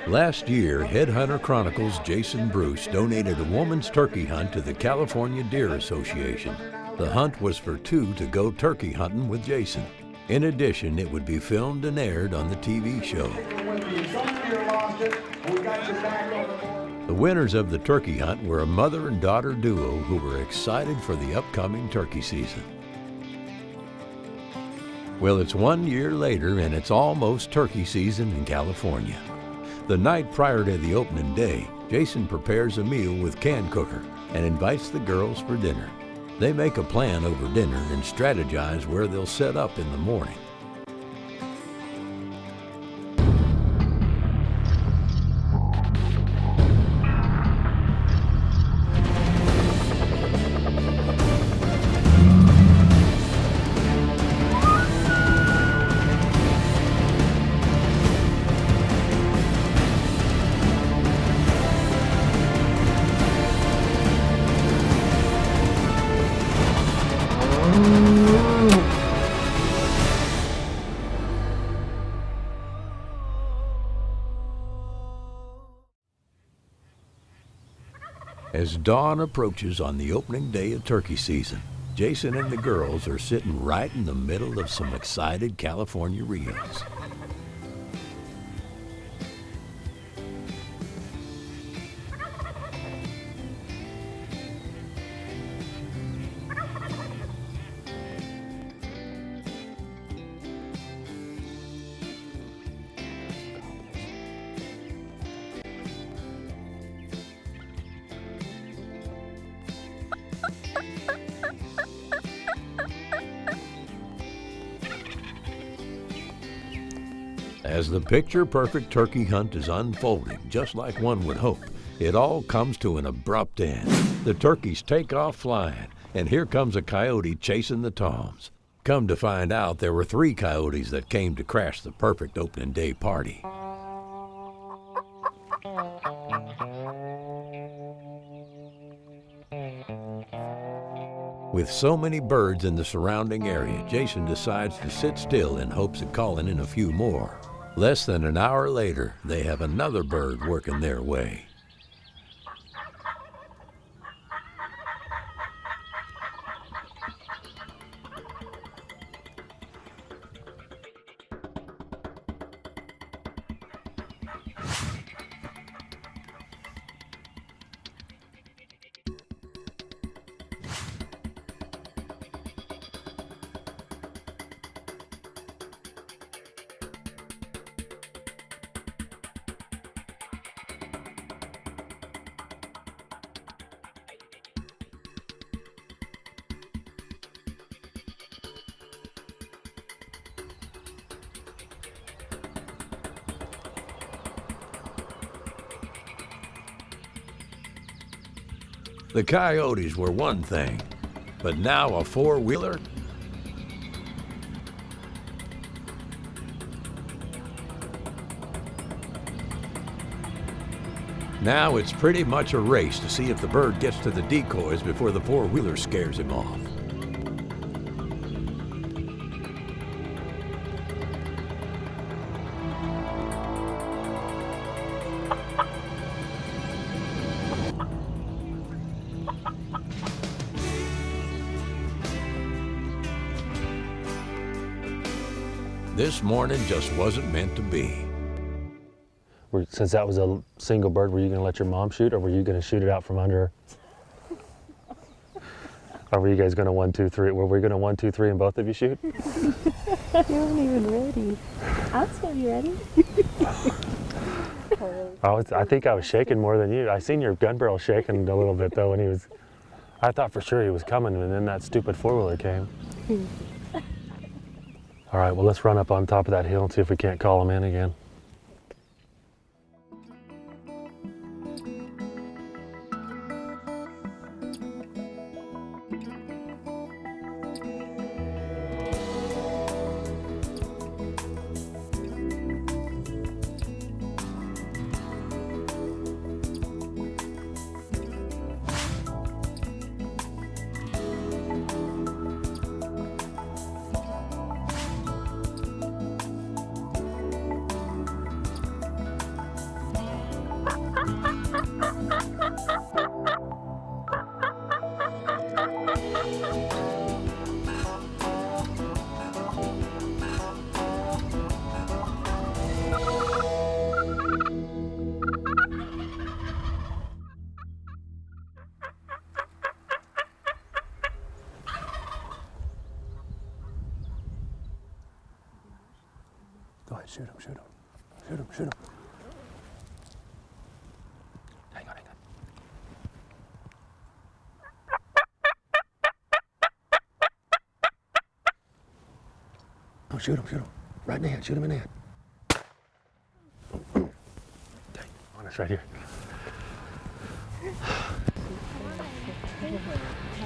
Last year, Headhunter Chronicles' Jason Bruce donated a woman's turkey hunt to the California Deer Association. The hunt was for two to go turkey hunting with Jason. In addition, it would be filmed and aired on the TV show. The winners of the turkey hunt were a mother and daughter duo who were excited for the upcoming turkey season. Well, it's 1 year later and it's almost turkey season in California. The night prior to the opening day, Jason prepares a meal with can cooker and invites the girls for dinner. They make a plan over dinner and strategize where they'll set up in the morning. As dawn approaches on the opening day of turkey season, Jason and the girls are sitting right in the middle of some excited California reels. As the picture-perfect turkey hunt is unfolding, just like one would hope, it all comes to an abrupt end. The turkeys take off flying, and here comes a coyote chasing the toms. Come to find out, there were 3 coyotes that came to crash the perfect opening day party. With so many birds in the surrounding area, Jason decides to sit still in hopes of calling in a few more. Less than an hour later, they have another bird working their way. The coyotes were one thing, but now a four-wheeler? Now it's pretty much a race to see if the bird gets to the decoys before the four-wheeler scares him off. This morning just wasn't meant to be. Since that was a single bird, were you going to let your mom shoot, or were you going to shoot it out from under? Or were you guys going to 1, 2, 3? Were we going to 1, 2, 3 and both of you shoot? You weren't even ready. I was going to be ready. I think I was shaking more than you. I seen your gun barrel shaking a little bit though when he was. I thought for sure he was coming, and then that stupid four-wheeler came. All right, well, let's run up on top of that hill and see if we can't call him in again. Go ahead, shoot him, shoot him. Shoot him, shoot him. Hang on, hang on. Oh, shoot him, shoot him. Right in the head, shoot him in the head. Dang, honest, right here.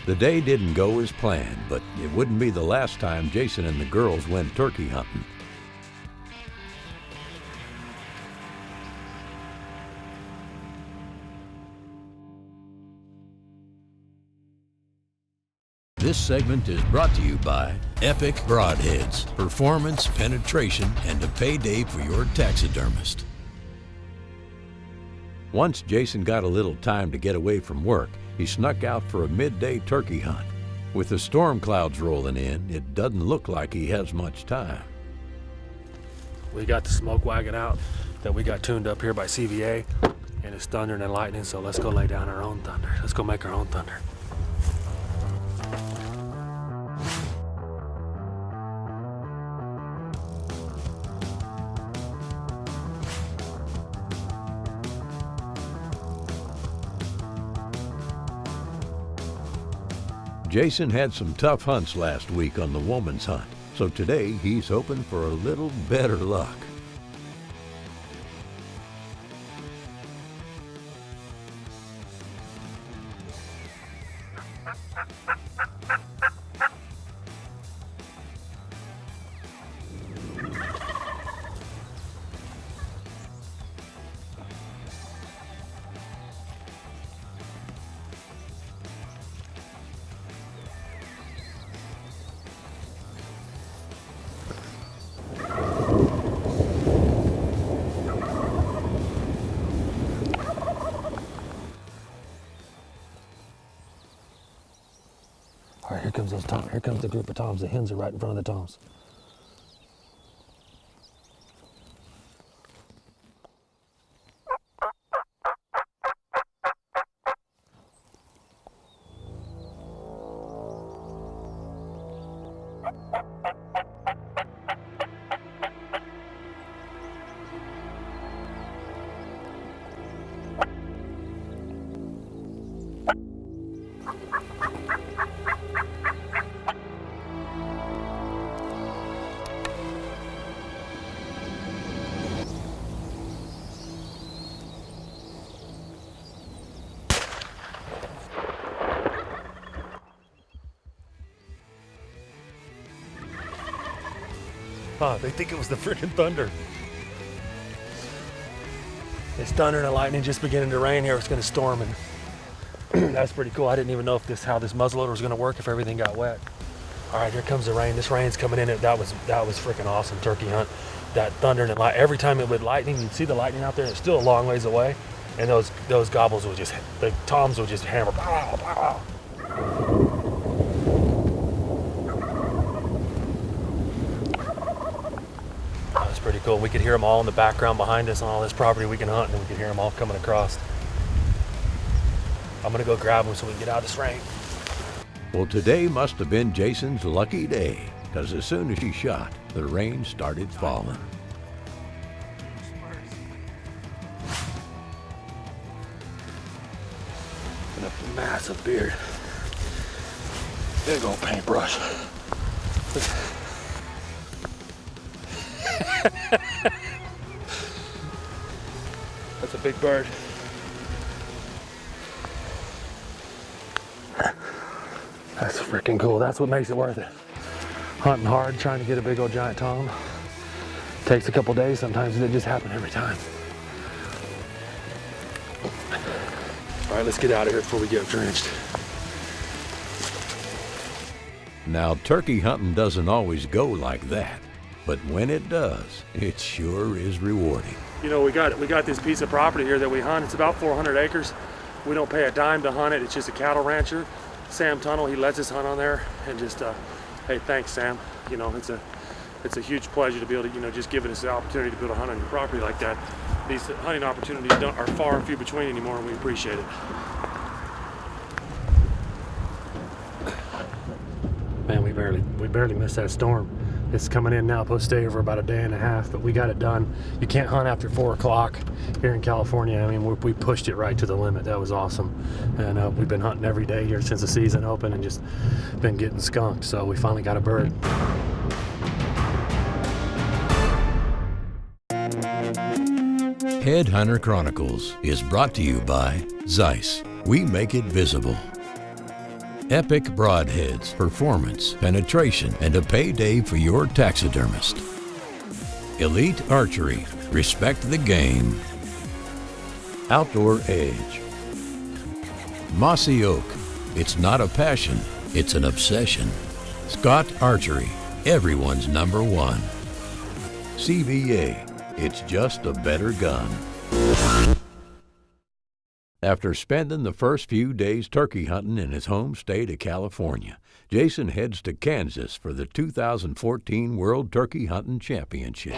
The day didn't go as planned, but it wouldn't be the last time Jason and the girls went turkey hunting. This segment is brought to you by Epic Broadheads, performance, penetration, and a payday for your taxidermist. Once Jason got a little time to get away from work, he snuck out for a midday turkey hunt. With the storm clouds rolling in, it doesn't look like he has much time. We got the smoke wagon out that we got tuned up here by CVA, and it's thundering and lightning, so let's go lay down our own thunder. Let's go make our own thunder. Jason had some tough hunts last week on the woman's hunt, so today he's hoping for a little better luck. All right, here comes those toms. Here comes the group of toms. The hens are right in front of the toms. Huh, they think it was the freaking thunder. It's thunder and lightning just beginning to rain here. It's gonna storm, and that's pretty cool. I didn't even know if how this muzzleloader was gonna work if everything got wet. All right, here comes the rain. This rain's coming in. That was freaking awesome turkey hunt. That thunder and light. Every time it would lightning, you'd see the lightning out there. It's still a long ways away, and those gobbles would just, the toms would just hammer. Pow, pow. Pretty cool. We could hear them all in the background behind us on all this property we can hunt, and we could hear them all coming across. I'm gonna go grab them so we can get out of this rain. Well, today must have been Jason's lucky day, because as soon as he shot, the rain started falling. And a massive beard. Big old paintbrush. That's a big bird. That's freaking cool. That's what makes it worth it. Hunting hard, trying to get a big old giant tom. Takes a couple days sometimes, and it just happens every time. All right, let's get out of here before we get drenched. Now, turkey hunting doesn't always go like that, but when it does, it sure is rewarding. You know, we got this piece of property here that we hunt. It's about 400 acres. We don't pay a dime to hunt it. It's just a cattle rancher, Sam Tunnel. He lets us hunt on there, and just, hey, thanks, Sam. You know, it's a huge pleasure to be able to, you know, just giving us the opportunity to be able to hunt on your property like that. These hunting opportunities are far and few between anymore, and we appreciate it. Man, we barely missed that storm. It's coming in now, supposed to stay over about a day and a half, but we got it done. You can't hunt after 4 o'clock here in California. I mean, we pushed it right to the limit. That was awesome. And we've been hunting every day here since the season opened and just been getting skunked. So we finally got a bird. Headhunter Chronicles is brought to you by Zeiss. We make it visible. Epic Broadheads, performance, penetration, and a payday for your taxidermist. Elite Archery, respect the game. Outdoor Edge. Mossy Oak, it's not a passion, it's an obsession. Scott Archery, everyone's #1. CVA, it's just a better gun. After spending the first few days turkey hunting in his home state of California, Jason heads to Kansas for the 2014 World Turkey Hunting Championship.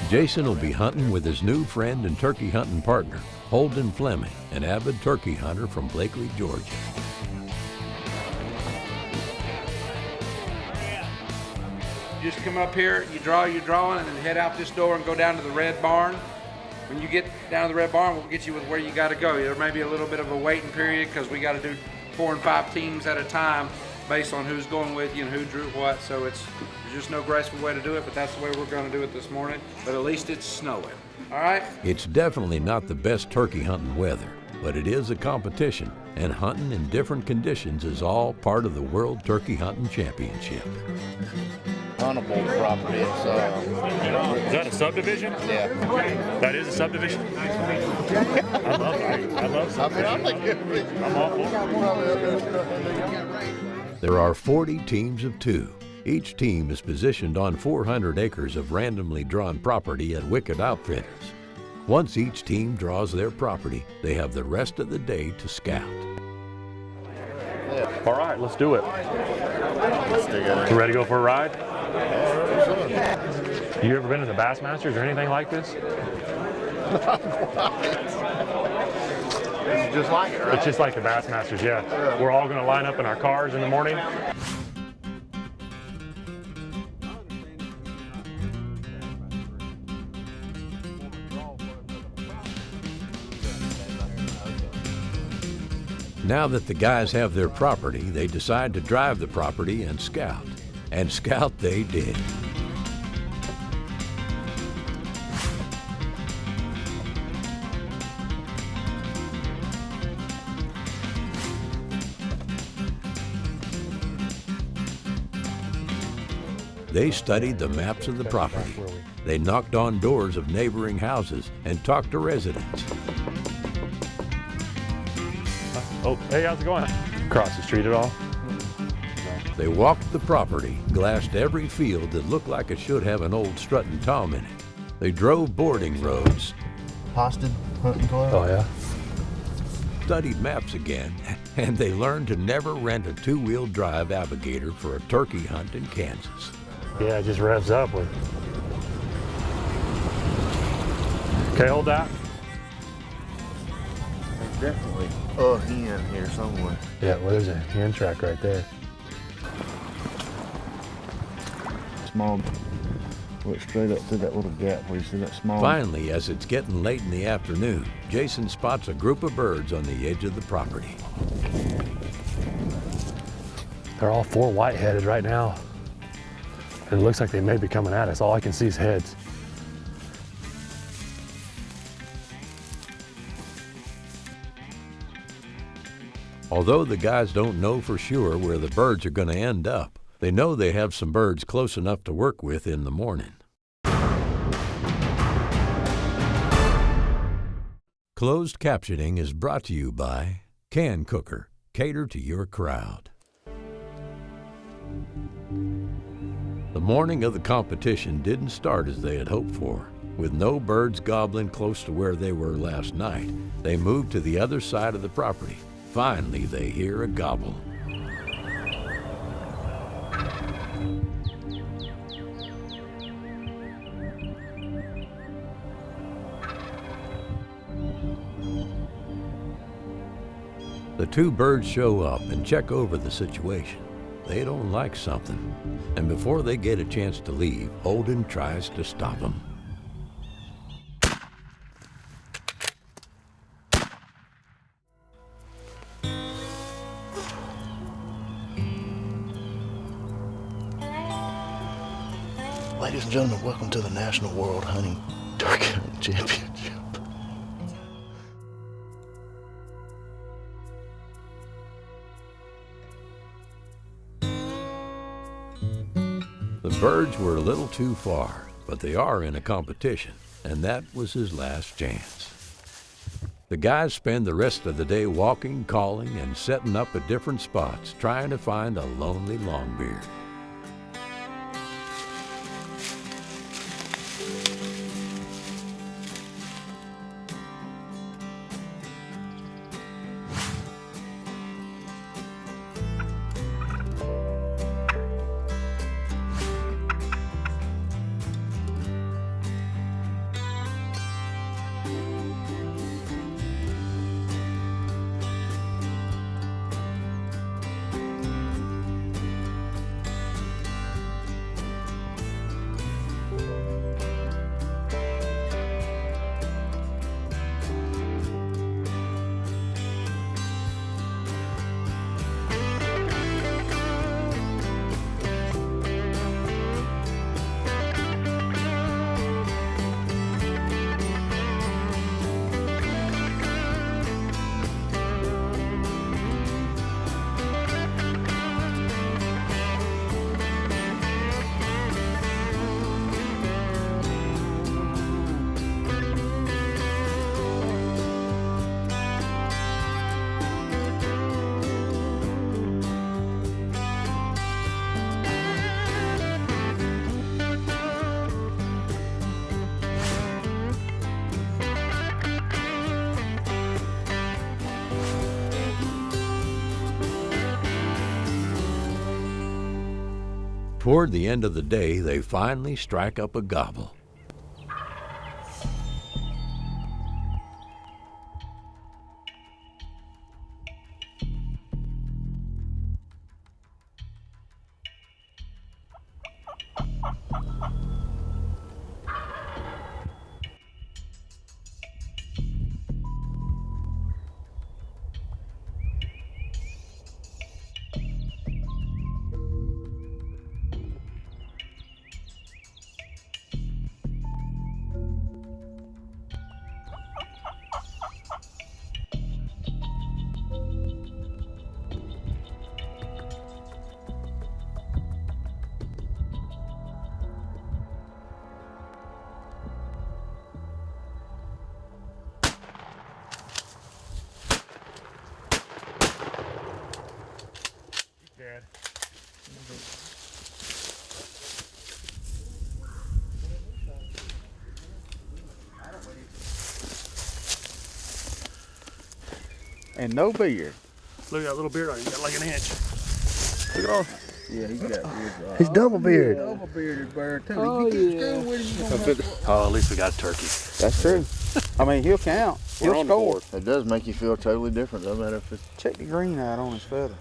Jason will be hunting with his new friend and turkey hunting partner, Holden Fleming, an avid turkey hunter from Blakely, Georgia. You just come up here, you draw your drawing, and then head out this door and go down to the red barn. When you get down to the red barn, we'll get you with where you got to go. There may be a little bit of a waiting period because we got to do 4 and 5 teams at a time based on who's going with you and who drew what. So there's just no graceful way to do it, but that's the way we're going to do it this morning. But at least it's snowing. All right? It's definitely not the best turkey hunting weather, but it is a competition, and hunting in different conditions is all part of the World Turkey Hunting Championship. Huntable property. It's, Is that a subdivision? yeah. That is a subdivision? I love subdivision. I'm all for it. There are 40 teams of 2. Each team is positioned on 400 acres of randomly drawn property at Wicked Outfitters. Once each team draws their property, they have the rest of the day to scout. All right, let's do it. Let's dig it. You ready to go for a ride? You ever been to the Bassmasters or anything like this? It's just like it, right? It's just like the Bassmasters, yeah. We're all going to line up in our cars in the morning. Now that the guys have their property, they decide to drive the property and scout. And scout they did. They studied the maps of the property. They knocked on doors of neighboring houses and talked to residents. Oh, hey, how's it going? Across the street at all? They walked the property, glassed every field that looked like it should have an old strutting tom in it. They drove boarding roads, Posted hunting club. Oh, yeah? studied maps again, and they learned to never rent a 2-wheel drive Navigator for a turkey hunt in Kansas. Yeah, it just revs up with. Okay, hold that. There's definitely a hen here somewhere. Yeah, well, there's a hen track right there. Small. Went straight up through that little gap where you see that small. Finally, as it's getting late in the afternoon, Jason spots a group of birds on the edge of the property. They're all 4 white-headed right now. And it looks like they may be coming at us. All I can see is heads. Although the guys don't know for sure where the birds are going to end up, they know they have some birds close enough to work with in the morning. Closed captioning is brought to you by Can Cooker. Cater to your crowd. The morning of the competition didn't start as they had hoped for. With no birds gobbling close to where they were last night, they moved to the other side of the property. Finally, they hear a gobble. The two birds show up and check over the situation. They don't like something, and before they get a chance to leave, Holden tries to stop them. Ladies and gentlemen, welcome to the National World Hunting Turkey Hunting Championship. The birds were a little too far, but they are in a competition, and that was his last chance. The guys spend the rest of the day walking, calling, and setting up at different spots, trying to find a lonely longbeard. Toward the end of the day, they finally strike up a gobble. And no beard. Look at that little beard on him. He's got like an inch. Look at all. Yeah, he's got beard. He's double beard. Double bearded bird too. Oh, yeah. Oh, at least we got a turkey. That's true. I mean, he'll count. He'll score. It does make you feel totally different. Doesn't matter if it's. Check the green out on his feather.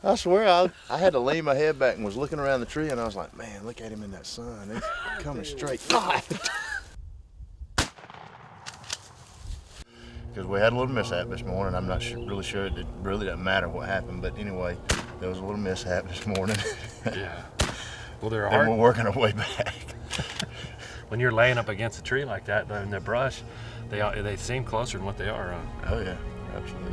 I swear, I had to lean my head back and was looking around the tree, and I was like, man, look at him in that sun. It's coming straight. God. Because we had a little mishap this morning. I'm not really sure. It really doesn't matter what happened, but anyway, there was a little mishap this morning. Yeah. Well, they're And hard. we're working our way back. When you're laying up against a tree like that in the brush, they seem closer than what they are. Oh yeah, absolutely.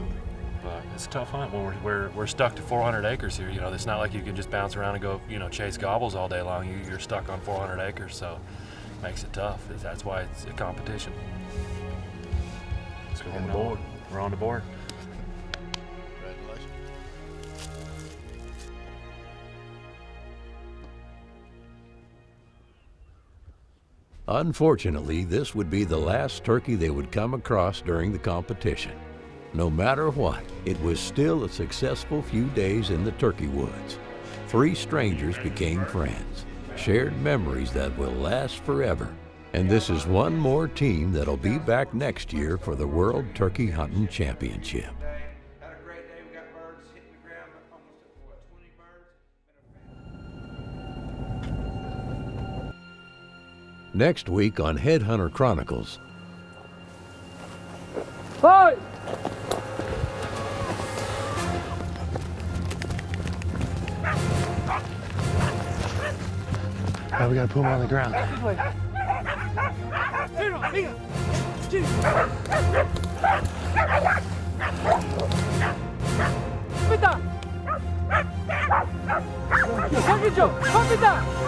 But it's a tough hunt when we're stuck to 400 acres here. You know, it's not like you can just bounce around and go, chase gobbles all day long. You're stuck on 400 acres, so it makes it tough. That's why it's a competition. So On the board. We're on the board. Congratulations. Unfortunately, this would be the last turkey they would come across during the competition. No matter what, it was still a successful few days in the turkey woods. 3 strangers became friends, shared memories that will last forever. And this is one more team that'll be back next year for the World Turkey Hunting Championship. Had a great day. We got birds hitting the ground, almost at 20 birds. Next week on Headhunter Chronicles. Fight! Now we gotta put him on the ground. Capita!